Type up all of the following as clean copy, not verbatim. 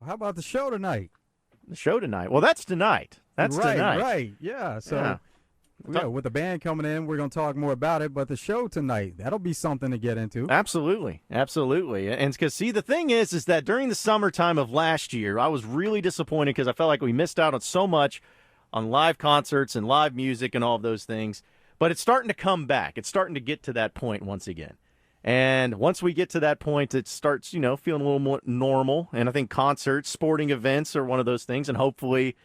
How about the show tonight? The show tonight. Well, that's tonight. That's right, tonight. Right, yeah. So, Yeah. with the band coming in, we're going to talk more about it. But the show tonight, that'll be something to get into. Absolutely. Absolutely. And because, see, the thing is that during the summertime of last year, I was really disappointed because I felt like we missed out on so much on live concerts and live music and all of those things. But it's starting to come back. It's starting to get to that point once again. And once we get to that point, it starts, feeling a little more normal. And I think concerts, sporting events are one of those things. And hopefully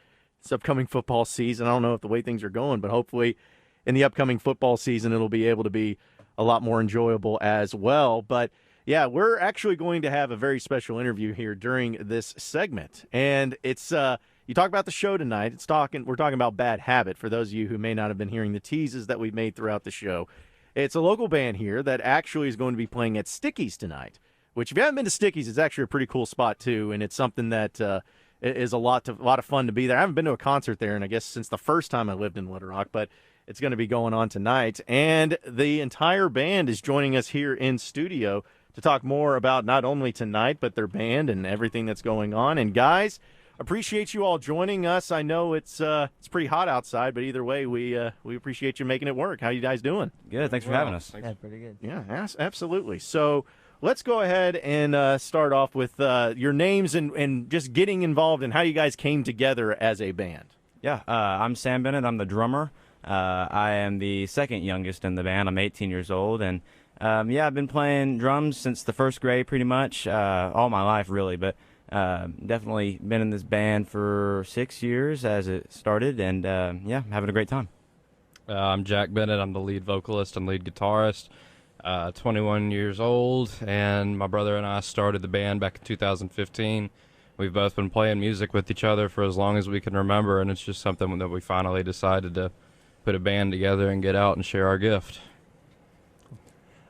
this upcoming football season, I don't know if the way things are going, but hopefully in the upcoming football season, it'll be able to be a lot more enjoyable as well. But yeah, we're actually going to have a very special interview here during this segment. And it's, you talk about the show tonight. We're talking about Bad Habit for those of you who may not have been hearing the teases that we've made throughout the show. It's a local band here that actually is going to be playing at Sticky's tonight, which if you haven't been to Sticky's, it's actually a pretty cool spot too. And it's something that, is a lot of fun to be there. I haven't been to a concert there, and I guess since the first time I lived in Little Rock, but it's going to be going on tonight. And the entire band is joining us here in studio to talk more about not only tonight, but their band and everything that's going on. And guys, appreciate you all joining us. I know it's pretty hot outside, but either way, we appreciate you making it work. How you guys doing? Good. Thanks for having us. Yeah, pretty good. Yeah, absolutely. So let's go ahead and start off with your names and just getting involved and how you guys came together as a band. Yeah, I'm Sam Bennett. I'm the drummer. I am the second youngest in the band. I'm 18 years old, and I've been playing drums since the first grade pretty much, all my life really, but definitely been in this band for 6 years as it started, and having a great time. I'm Jack Bennett. I'm the lead vocalist and lead guitarist. 21 years old, and my brother and I started the band back in 2015. We've both been playing music with each other for as long as we can remember, and it's just something that we finally decided to put a band together and get out and share our gift.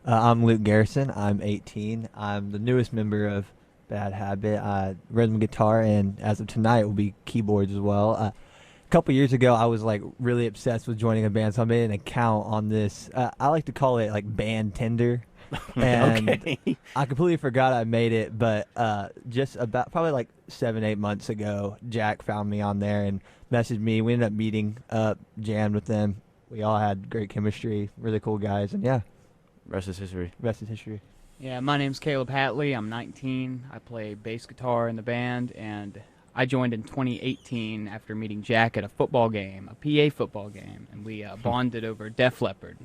I'm Luke Garrison. I'm 18. I'm the newest member of Bad Habit. Rhythm guitar, and as of tonight, will be keyboards as well. A couple years ago, I was really obsessed with joining a band, so I made an account on this. I like to call it Band Tinder, and Okay. I completely forgot I made it. But just about probably 7-8 months ago, Jack found me on there and messaged me. We ended up meeting up, jammed with them. We all had great chemistry, really cool guys, and yeah, Rest is history. rest is history. Yeah, my name's Caleb Hatley. I'm 19. I play bass guitar in the band, and I joined in 2018 after meeting Jack at a football game, a PA football game, and we bonded over Def Leppard.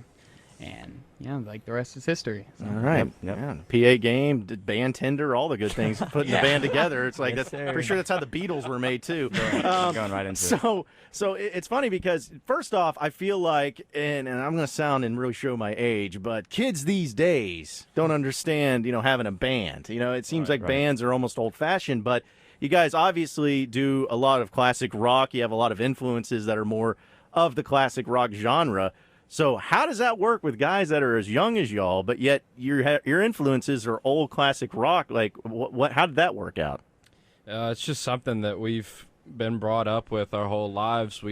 And, the rest is history. So. All right. Yep. Yeah, PA game, band tender, all the good things. Putting the band together. It's like, Yes, that's sir. pretty sure that's how the Beatles were made, too. Going right into it. So it's funny because, first off, I feel like, and I'm going to sound and really show my age, but kids these days don't understand, having a band. It seems like right. bands are almost old-fashioned, but you guys obviously do a lot of classic rock. You have a lot of influences that are more of the classic rock genre. So how does that work with guys that are as young as y'all, but yet your influences are old classic rock? Like, how did that work out? It's just something that we've been brought up with our whole lives.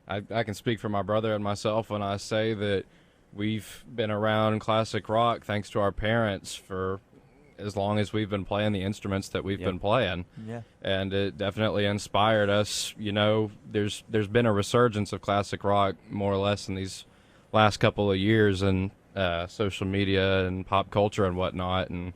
I can speak for my brother and myself when I say that we've been around classic rock thanks to our parents for as long as we've been playing the instruments that we've been playing. Yeah. And it definitely inspired us. There's been a resurgence of classic rock more or less in these last couple of years, and social media and pop culture and whatnot, and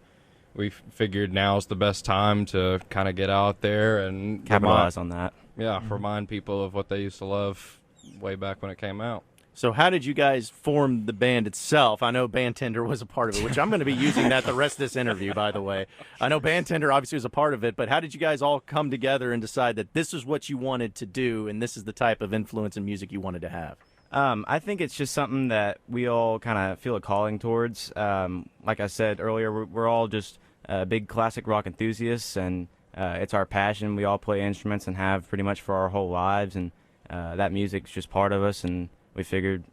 we figured now's the best time to kind of get out there and Capitalize on that. remind people of what they used to love way back when it came out. So how did you guys form the band itself? I know Band Tender was a part of it, which I'm going to be using that the rest of this interview, by the way. I know Band Tender obviously was a part of it, but how did you guys all come together and decide that this is what you wanted to do and this is the type of influence and music you wanted to have? I think it's just something that we all kind of feel a calling towards. Like I said earlier, we're all just big classic rock enthusiasts, and it's our passion. We all play instruments and have pretty much for our whole lives, and that music's just part of us, and we figured,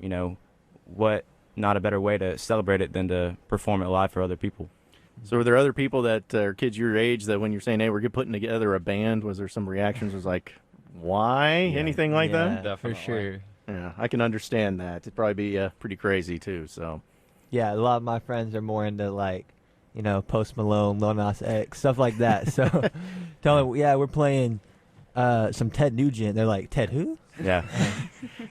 what not a better way to celebrate it than to perform it live for other people. So were there other people that are kids your age that when you're saying, hey, we're putting together a band, was there some reactions? Was like, why? Anything like that? Definitely. For sure. Yeah, I can understand that. It'd probably be pretty crazy, too. So, Yeah, a lot of my friends are more into Post Malone, Lil Nas X, stuff like that. So Tell them, yeah, we're playing some Ted Nugent. They're like, Ted who? Yeah.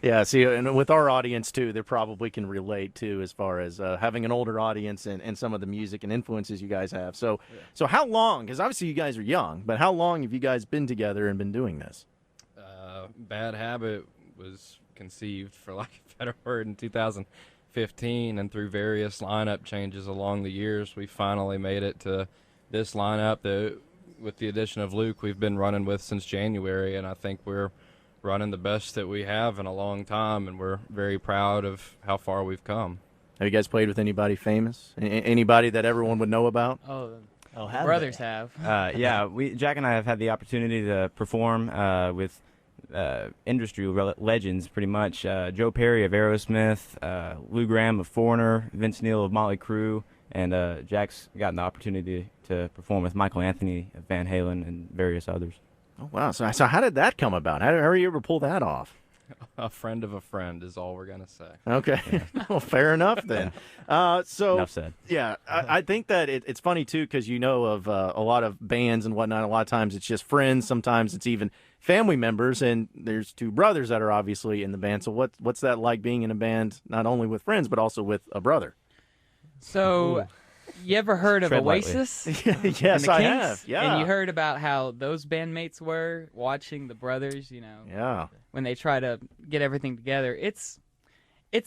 Yeah, see, and with our audience too, they probably can relate too, as far as having an older audience and some of the music and influences you guys have. So, so how long? Because obviously you guys are young, but how long have you guys been together and been doing this? Bad Habit was conceived, for lack of a better word, in 2015, and through various lineup changes along the years, we finally made it to this lineup that, with the addition of Luke, we've been running with since January, and I think we're running the best that we have in a long time, and we're very proud of how far we've come. Have you guys played with anybody famous? Anybody that everyone would know about? Oh, Oh, the brothers have. Yeah, Jack and I have had the opportunity to perform with industry legends, pretty much. Joe Perry of Aerosmith, Lou Gramm of Foreigner, Vince Neil of Motley Crue, and Jack's gotten the opportunity to perform with Michael Anthony of Van Halen and various others. Oh, wow. So how did that come about? How were you able to pull that off? A friend of a friend is all we're going to say. Okay. Well, fair enough then. So Enough said. yeah, I think that it's funny too, because you know of a lot of bands and whatnot. A lot of times it's just friends. Sometimes it's even family members. And there's two brothers that are obviously in the band. So what's that like, being in a band not only with friends but also with a brother? So, you ever heard of Tread lightly. Oasis? Yes, and the I Kinks? have. Yeah. And you heard about how those bandmates were watching the brothers, you know, Yeah. when they try to get everything together. It's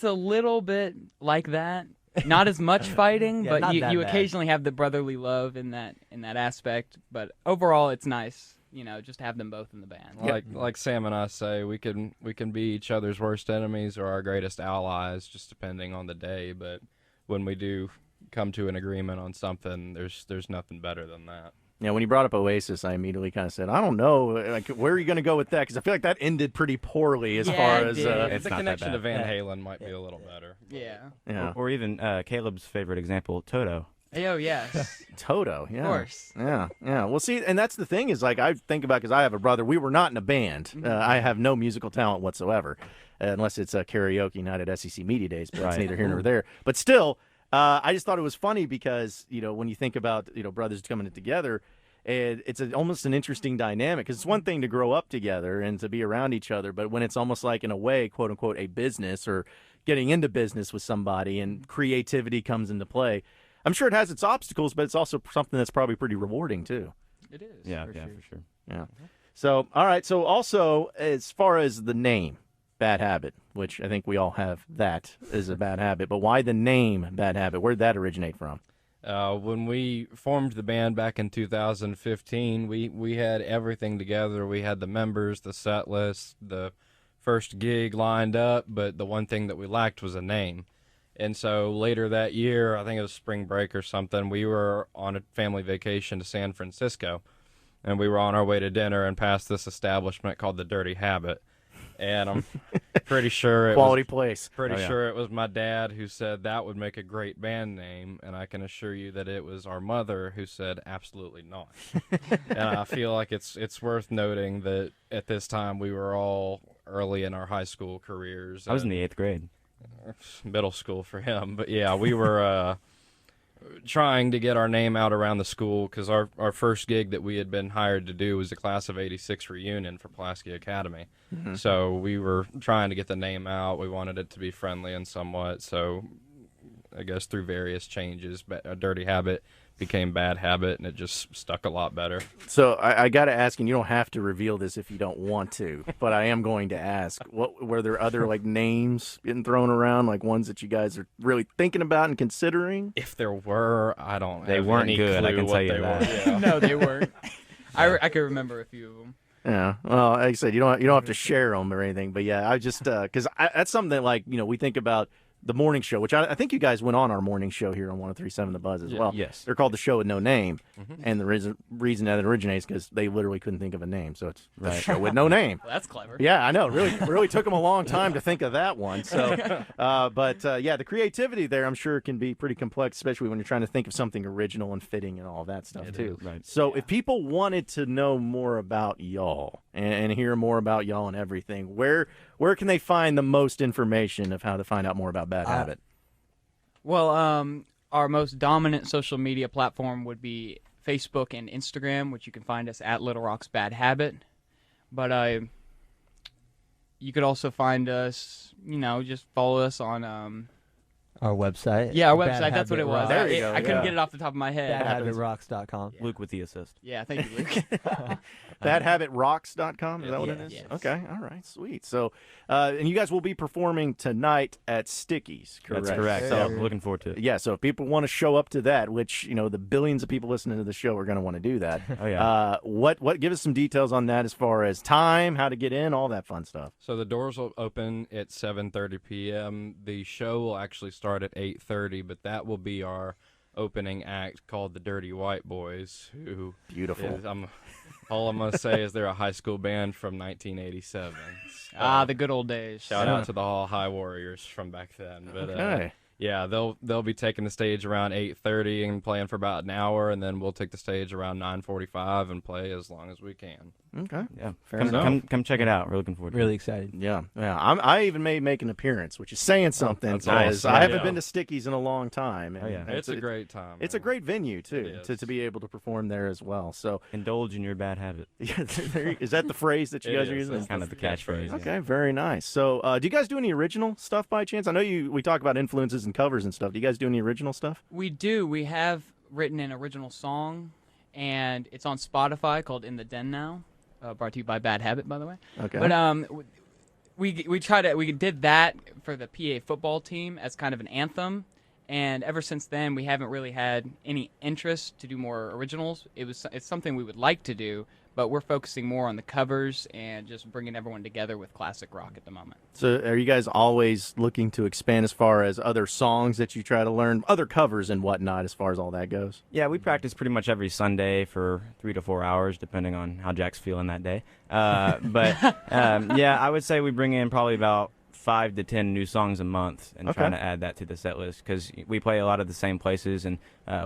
a little bit like that. Not as much fighting, Yeah, but not you that bad. occasionally have the brotherly love in that aspect. But overall, it's nice, you know, just to have them both in the band. Like Sam and I say, we can be each other's worst enemies or our greatest allies, just depending on the day. But when we do come to an agreement on something, there's nothing better than that. Yeah, when you brought up Oasis, I immediately kind of said, I don't know, like, where are you going to go with that? Because I feel like that ended pretty poorly as Yeah, far it as. did. It's The not that connection to bad. Van Yeah. Halen might be a little better. Yeah. Yeah. Or even Caleb's favorite example, Toto. Oh, yes. Toto, yeah. Of course. Yeah, yeah. Well, see, and that's the thing is, like, I think about, because I have a brother, we were not in a band. I have no musical talent whatsoever, unless it's a karaoke night at SEC Media Days, but that's Right. neither here nor there. But still, I just thought it was funny because, you know, when you think about, you know, brothers coming together, and it's almost an interesting dynamic, because it's one thing to grow up together and to be around each other, but when it's almost like, in a way, quote unquote, a business or getting into business with somebody and creativity comes into play, I'm sure it has its obstacles, but it's also something that's probably pretty rewarding too. It is. Yeah, for yeah, sure. for sure. Yeah. So, all right. So, also, as far as the name, Bad Habit, which I think we all have that as a bad habit, but why the name Bad Habit? Where did that originate from? When we formed the band back in 2015, we had everything together. We had the members, the set list, the first gig lined up, but the one thing that we lacked was a name. And so later that year, I think it was spring break or something, we were on a family vacation to San Francisco, and we were on our way to dinner and passed this establishment called the Dirty Habit. And I'm pretty sure Quality place. Pretty Oh, yeah. sure it was my dad who said that would make a great band name, and I can assure you that it was our mother who said absolutely not. And I feel like it's worth noting that at this time we were all early in our high school careers. I was in and the 8th grade. middle school for him, but yeah, we were trying to get our name out around the school, because our first gig that we had been hired to do was the class of '86 reunion for Pulaski Academy. So we were trying to get the name out. We wanted it to be friendly and somewhat. So I guess through various changes, a Dirty Habit became Bad Habit, and it just stuck a lot better. So I got to ask, and you don't have to reveal this if you don't want to, but I am going to ask, what were there other like names getting thrown around, like ones that you guys are really thinking about and considering? If there were, I don't They have weren't any good, I clue can what tell you they that. were. Yeah. No, they weren't. I could remember a few of them. Yeah, well, like I said, you don't have to share them or anything, but yeah, I just because that's something that, like, you know, we think about the morning show, which I think you guys went on our morning show here on 103.7 The Buzz as well. Yes. They're called The Show with No Name, and the reason that it originates because they literally couldn't think of a name, so it's The Show with No Name. Well, that's clever. Yeah, I know. Really took them a long time to think of that one. So, but yeah, the creativity there, I'm sure, can be pretty complex, especially when you're trying to think of something original and fitting and all that stuff too. Right. So, if people wanted to know more about y'all and hear more about y'all and everything, where can they find the most information of how to find out more about Bad Habit? Well, our most dominant social media platform would be Facebook and Instagram, which you can find us at Little Rock's Bad Habit. But you could also find us, just follow us on Our website. our website. That's what it was. There you go, I couldn't yeah. get it off the top of my head. Badhabitrocks.com. Luke with the assist. Yeah, thank you, Luke. BadHabitRocks.com, is that what it is? Yes. Okay, all right, sweet. So, and you guys will be performing tonight at Stickies, correct? That's correct. So, So looking forward to it. yeah, so if people want to show up to that, which, the billions of people listening to the show are going to want to do that. Oh, yeah. What give us some details on that as far as time, how to get in, all that fun stuff. So the doors will open at 7:30 p.m. The show will actually start at 8:30, but that will be our opening act called the Dirty White Boys, who Beautiful. is, all I'm going to say is they're a high school band from 1987. The good old days. Shout out to the All High Warriors from back then. But Okay. yeah, they'll be taking the stage around 8:30 and playing for about an hour, and then we'll take the stage around 9:45 and play as long as we can. Okay. Yeah. Fair Come, enough. come check it out. We're looking forward to Really it. excited. Yeah. I even may make an appearance, which is saying something. that's Because awesome. I haven't Yeah. been to Stickies in a long time. Oh, yeah. and It's a great time. It's a man. great venue too It is. to be able to perform there as well. So, Indulge in your bad habit. yeah, is that the phrase that you It guys are is. using? That's Kind of the catchphrase. Okay, very nice. So, do you guys do any original stuff by chance? I know we talk about influences and covers and stuff. Do you guys do any original stuff? We do. We have written an original song, and it's on Spotify called "In the Den Now," brought to you by Bad Habit, by the way. Okay. But we did that for the PA football team as kind of an anthem, and ever since then we haven't really had any interest to do more originals. It's something we would like to do, but we're focusing more on the covers and just bringing everyone together with classic rock at the moment. So, are you guys always looking to expand as far as other songs that you try to learn, other covers and whatnot, as far as all that goes? Yeah, we practice pretty much every Sunday for 3 to 4 hours, depending on how Jack's feeling that day. Yeah, I would say we bring in probably about 5 to 10 new songs a month and Okay. trying to add that to the set list because we play a lot of the same places and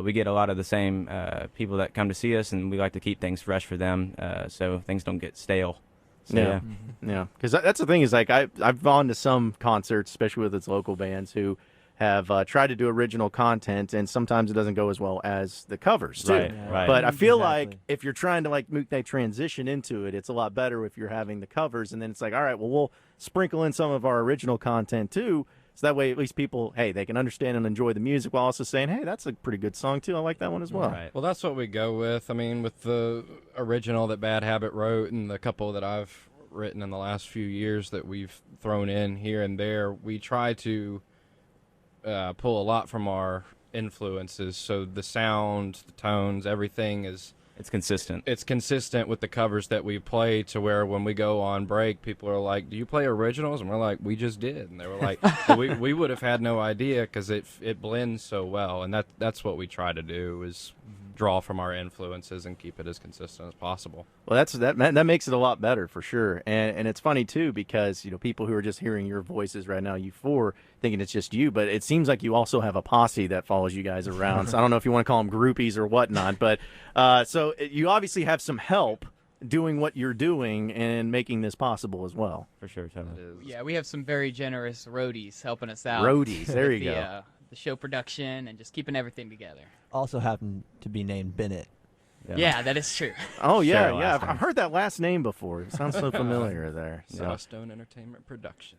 we get a lot of the same people that come to see us, and we like to keep things fresh for them so things don't get stale. So, Yeah. Yeah, because that's the thing is like I've gone to some concerts, especially with its local bands, who have tried to do original content, and sometimes it doesn't go as well as the covers too. Right, Yeah. right. But I feel Exactly. like if you're trying to like make that transition into it, it's a lot better if you're having the covers, and then it's like, all right, well, we'll sprinkle in some of our original content too, so that way at least people, hey, they can understand and enjoy the music while also saying, hey, that's a pretty good song too. I like that one as well. Right. Well, that's what we go with. I mean, with the original that Bad Habit wrote and the couple that I've written in the last few years that we've thrown in here and there, we try to pull a lot from our influences. So the sound, the tones, everything It's consistent. it's consistent with the covers that we play, to where when we go on break, people are like, do you play originals? And we're like, we just did. And they were like, we would have had no idea because it blends so well. And that's what we try to do, is draw from our influences and keep it as consistent as possible. Well, that makes it a lot better for sure, and it's funny too because people who are just hearing your voices right now, you four, thinking it's just you, but it seems like you also have a posse that follows you guys around. So I don't know if you want to call them groupies or whatnot, but so you obviously have some help doing what you're doing and making this possible as well. For sure, totally. Yeah, we have some very generous roadies helping us out. Roadies, there with you the, go. The show production and just keeping everything together. Also happen to be named Bennett. Yeah, that is true. Oh yeah, Share a yeah. last I've name. heard that last name before. It sounds so familiar there. So. Westone Entertainment Production.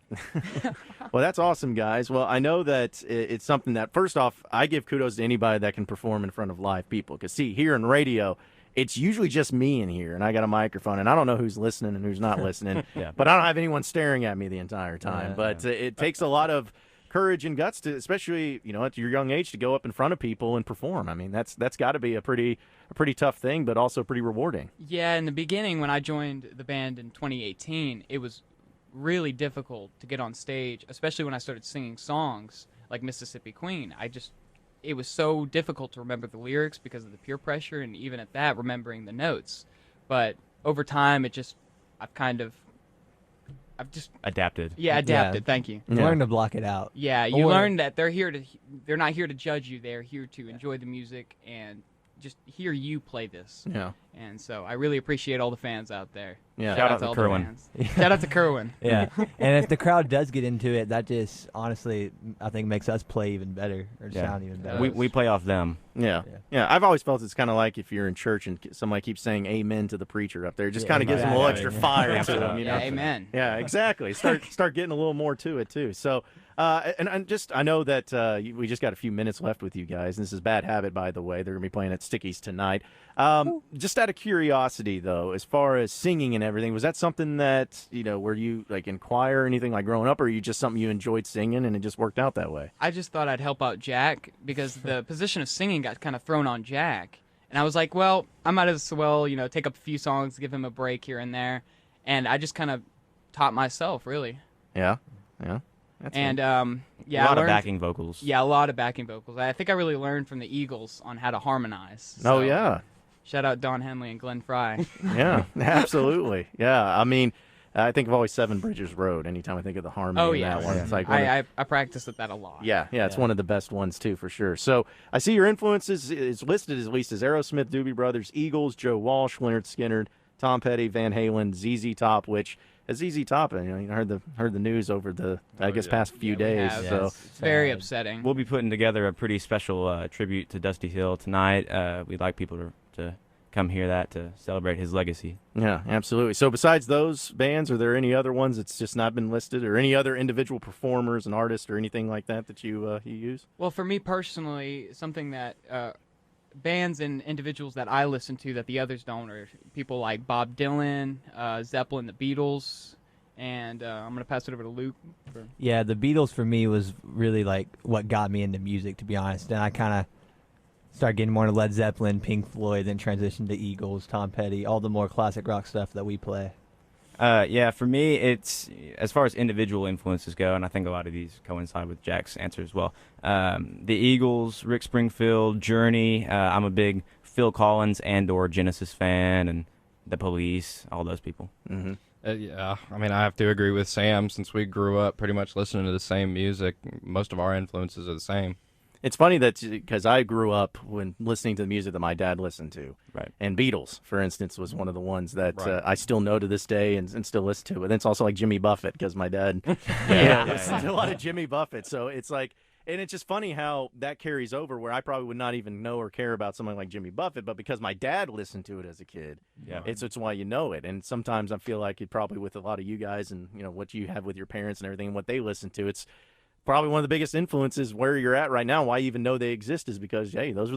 Well, that's awesome, guys. Well, I know that it's something that, first off, I give kudos to anybody that can perform in front of live people. Because, see, here in radio, it's usually just me in here, and I got a microphone, and I don't know who's listening and who's not listening. Yeah. But I don't have anyone staring at me the entire time. Yeah, But it takes a lot of courage and guts to, especially at your young age, to go up in front of people and perform. I mean, that's got to be a pretty tough thing, but also pretty rewarding. Yeah, in the beginning when I joined the band in 2018, it was really difficult to get on stage, especially when I started singing songs like Mississippi Queen. It was so difficult to remember the lyrics because of the peer pressure, and even at that, remembering the notes. But over time, I've just Adapted. adapted. Yeah. Thank you. Yeah. Learn to block it out. Yeah, you Or- learn that they're not here to judge you. They're here to enjoy the music and just hear you play this. Yeah. And so I really appreciate all the fans out there. Yeah. Shout out to all the Kerwin. fans. Shout out to Kerwin. Yeah, and if the crowd does get into it, that just honestly, I think makes us play even better or Yeah. sound even better. We play off them. Yeah. Yeah. Yeah. I've always felt it's kind of like if you're in church and somebody keeps saying amen to the preacher up there, it just Yeah, kind of gives them a little extra exactly. fire to them, you know? Yeah, amen. Yeah, exactly. Start getting a little more to it too. So, I know that we just got a few minutes left with you guys. And this is Bad Habit, by the way. They're gonna be playing at Stickies tonight. Just out of curiosity, though, as far as singing and everything, was that something that were you like in choir or anything like growing up, or are you just something you enjoyed singing and it just worked out that way? I just thought I'd help out Jack because the position of singing got kind of thrown on Jack. And I was like, well, I might as well, take up a few songs, give him a break here and there. And I just kind of taught myself, really. Yeah, yeah. That's And a yeah, lot I of learned, backing vocals. Yeah, a lot of backing vocals. I think I really learned from the Eagles on how to harmonize. Oh So, yeah, Shout out Don Henley and Glenn Fry. yeah, absolutely. Yeah, I mean, I think of always Seven Bridges Road. Anytime I think of the harmony Oh in yeah, that one, it's like one of- I practiced with that a lot. yeah, it's Yeah. one of the best ones too, for sure. So I see your influences is listed at least as Aerosmith, Doobie Brothers, Eagles, Joe Walsh, Leonard Skinner, Tom Petty, Van Halen, ZZ Top. Which as ZZ Top, you heard the news over the past few Yeah, we days. have. So It's very Sad. upsetting. We'll be putting together a pretty special tribute to Dusty Hill tonight. We'd like people to come hear that to celebrate his legacy. yeah, absolutely. So besides those bands, are there any other ones that's just not been listed, or any other individual performers and artists or anything like that you use? Well, for me personally, something that bands and individuals that I listen to that the others don't are people like Bob Dylan, Zeppelin, the Beatles, and I'm gonna pass it over to Luke. Yeah, the Beatles for me was really like what got me into music, to be honest. And I kind of started getting more into Led Zeppelin, Pink Floyd, then transitioned to Eagles, Tom Petty, all the more classic rock stuff that we play. Yeah, for me, it's as far as individual influences go, and I think a lot of these coincide with Jack's answer as well. The Eagles, Rick Springfield, Journey. I'm a big Phil Collins and/or Genesis fan, and the Police, all those people. Mm-hmm. Yeah, I mean, I have to agree with Sam since we grew up pretty much listening to the same music. Most of our influences are the same. It's funny that because I grew up when listening to the music that my dad listened to. Right. And Beatles, for instance, was one of the ones that Right. I still know to this day and still listen to. And it's also like Jimmy Buffett because my dad listened to a lot of Jimmy Buffett. So it's like, and it's just funny how that carries over where I probably would not even know or care about someone like Jimmy Buffett, but because my dad listened to it as a kid, Yeah. it's why you know it. And sometimes I feel like it probably with a lot of you guys and what you have with your parents and everything and what they listen to, it's probably one of the biggest influences where you're at right now. Why you even know they exist is because that was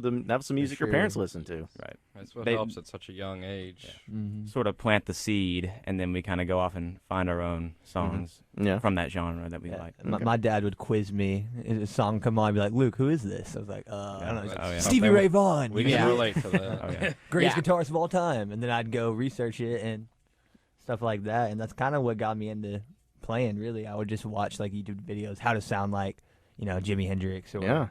the music your sure. parents listened to. Right. That's what They- helps at such a young age. Mm-hmm. Sort of plant the seed, and then we kind of go off and find our own songs Yeah. from that genre that we Yeah. like. My dad would quiz me. A song come on, I'd be like, "Luke, who is this?" I was like, I don't know. He's like, Oh, yeah. Stevie Something Ray Vaughan, We Yeah. can relate to that. Oh, yeah. greatest Yeah. guitarist of all time. And then I'd go research it and stuff like that. And that's kind of what got me into playing. Really, I would just watch like YouTube videos, how to sound like Jimi Hendrix or Yeah.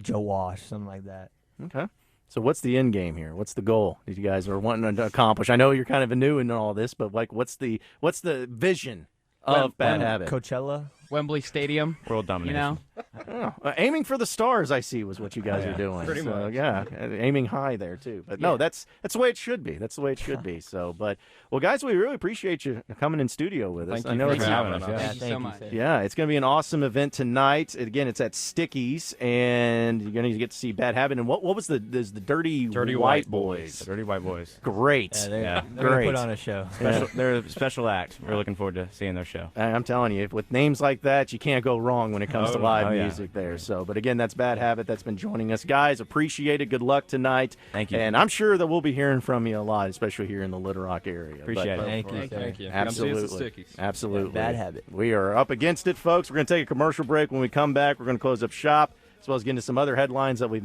Joe Walsh, something like that. Okay. So what's the end game here? What's the goal that you guys are wanting to accomplish? I know you're kind of new in all this, but like, what's the vision of Bad Habit? Coachella. Wembley Stadium. World domination. Oh, aiming for the stars, I see, was what you guys Oh, are yeah. doing. Pretty So, much. yeah, aiming high there too. But no, Yeah. that's the way it should be. That's the way it should be. So, but well, guys, we really appreciate you coming in studio with us. Thank I you know for it's having us. Thank Yeah. you so much. yeah, it's going to be an awesome event tonight. Again, it's at Stickies, and you're going to get to see Bad Habit. And what was the Dirty Dirty White White Boys? The Dirty White Boys. Great. Yeah, they're, Yeah. they're gonna Great. put on a show. They're a special act. We're looking forward to seeing their show. I'm telling you, with names like that, you can't go wrong when it comes to live yeah. music there. So, but again, that's Bad Habit that's been joining us. Guys, appreciate it. Good luck tonight. Thank you. And I'm sure that we'll be hearing from you a lot, especially here in the Little Rock area. Appreciate But- it. Thank you, Thank sir. you. Absolutely. Come see us at Stickies. Absolutely. Bad Habit. We are up against it, folks. We're going to take a commercial break. When we come back, we're going to close up shop, as well as get into some other headlines that we've